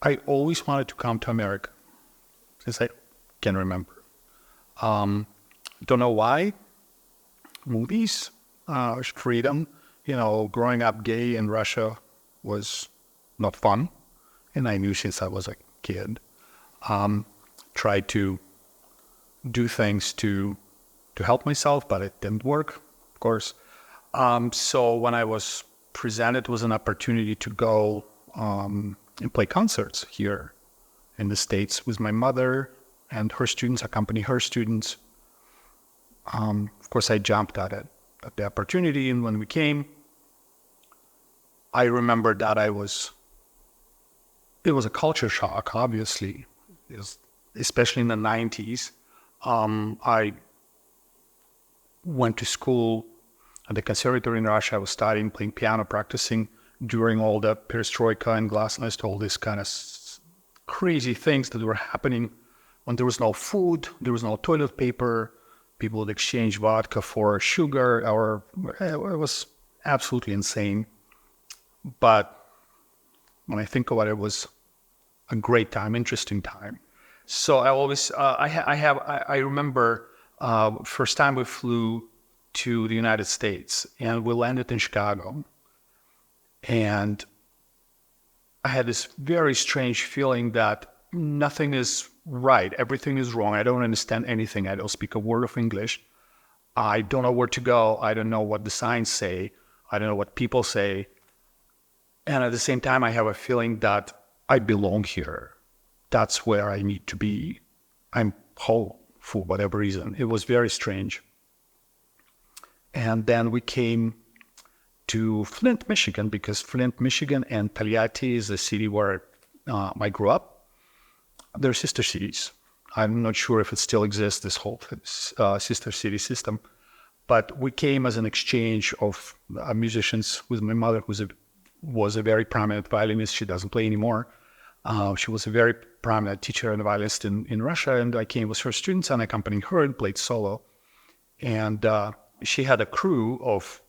I always wanted to come to America since I can remember. Don't know why. Movies, freedom. Growing up gay in Russia was not fun, and I knew since I was a kid. Tried to do things to help myself, but it didn't work, of course. So when I was presented with an opportunity to go and play concerts here in the States with my mother and her students, accompany her students, of course I jumped at it, at the opportunity. And when we came, I remember that it was a culture shock, obviously, especially in the 90s. I went to school at the conservatory in Russia. I was studying, playing piano, practicing during all the perestroika and glasnost, all these kind of crazy things that were happening when there was no food, there was no toilet paper. People would exchange vodka for sugar, it was absolutely insane. But when I think about it, it was a great time, interesting time. So I always, I remember first time we flew to the United States and we landed in Chicago. And I had this very strange feeling that nothing is right. Everything is wrong. I don't understand anything. I don't speak a word of English. I don't know where to go. I don't know what the signs say. I don't know what people say. And at the same time, I have a feeling that I belong here. That's where I need to be. I'm home for whatever reason. It was very strange. And then we came to Flint, Michigan, because Flint, Michigan and Taliati is the city where I grew up. They're sister cities. I'm not sure if it still exists, this whole sister city system. But we came as an exchange of musicians with my mother, who was a very prominent violinist. She doesn't play anymore. She was a very prominent teacher and violinist in Russia, and I came with her students and accompanied her and played solo. And she had a crew of,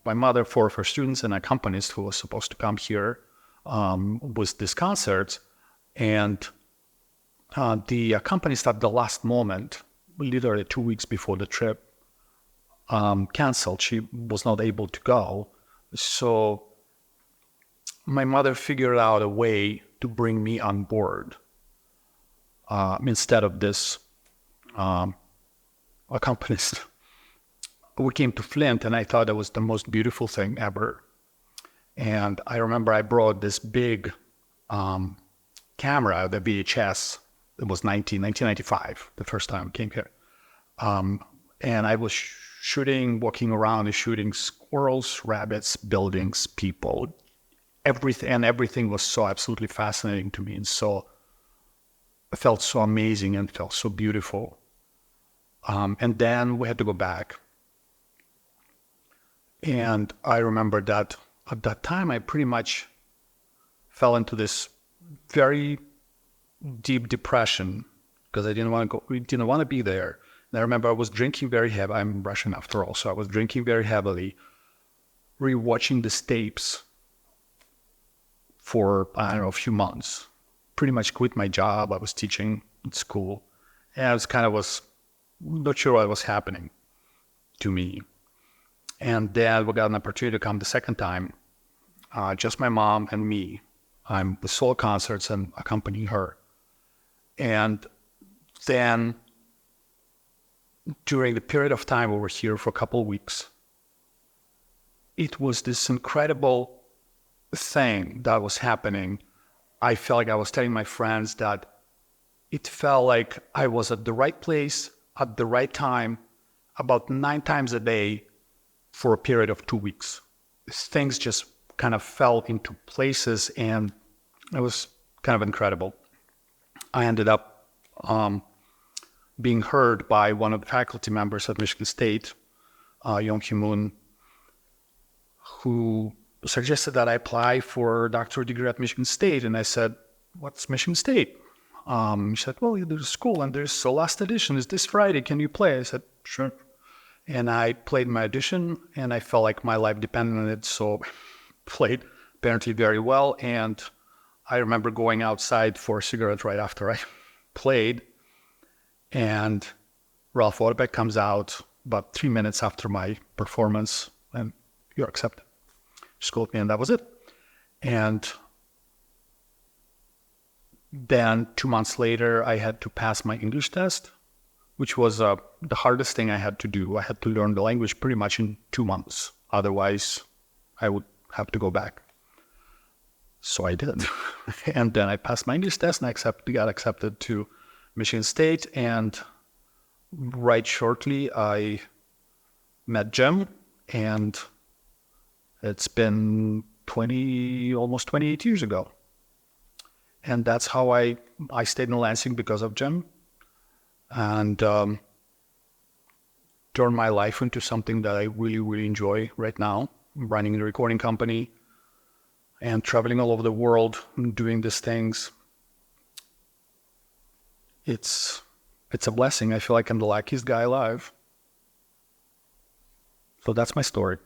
my mother, 4 of her students, and an accompanist who was supposed to come here with this concert. And the accompanist at the last moment, literally 2 weeks before the trip, canceled. She was not able to go. So my mother figured out a way to bring me on board instead of this accompanist. We came to Flint, and I thought it was the most beautiful thing ever. And I remember I brought this big camera, the VHS. It was 1995, the first time I came here. And I was walking around and shooting squirrels, rabbits, buildings, people, everything was so absolutely fascinating to me. And so it felt so amazing and felt so beautiful. And then we had to go back. And I remember that at that time, I pretty much fell into this very deep depression because I didn't want to go. We didn't want to be there. And I remember I was drinking very heavily. I'm Russian after all, so I was drinking very heavily, rewatching the tapes for, I don't know, a few months. Pretty much quit my job. I was teaching at school. And I was not sure what was happening to me. And then we got an opportunity to come the second time, just my mom and me. I'm with solo concerts and accompanying her. And then during the period of time we were here for a couple of weeks, it was this incredible thing that was happening. I felt like I was telling my friends that it felt like I was at the right place at the right time about 9 times a day for a period of 2 weeks. Things just kind of fell into places, and it was kind of incredible. I ended up being heard by one of the faculty members at Michigan State, Yong Moon, who suggested that I apply for a doctoral degree at Michigan State. And I said, "What's Michigan State?" She said, "Well, there's a school and there's the last edition is this Friday. Can you play?" I said, "Sure." And I played my audition, and I felt like my life depended on it, so played apparently very well. And I remember going outside for a cigarette right after I played, and Ralph Waterbeck comes out about 3 minutes after my performance, and you're accepted. Just called me, and that was it. And then 2 months later, I had to pass my English test, which was the hardest thing I had to do. I had to learn the language pretty much in 2 months. Otherwise, I would have to go back. So I did. And then I passed my English test, and I got accepted to Michigan State. And right shortly, I met Jim, and it's been almost 28 years ago. And that's how I stayed in Lansing, because of Jim, and turned my life into something that I really, really enjoy right now, running the recording company and traveling all over the world doing these things. It's a blessing. I feel like I'm the luckiest guy alive. So that's my story.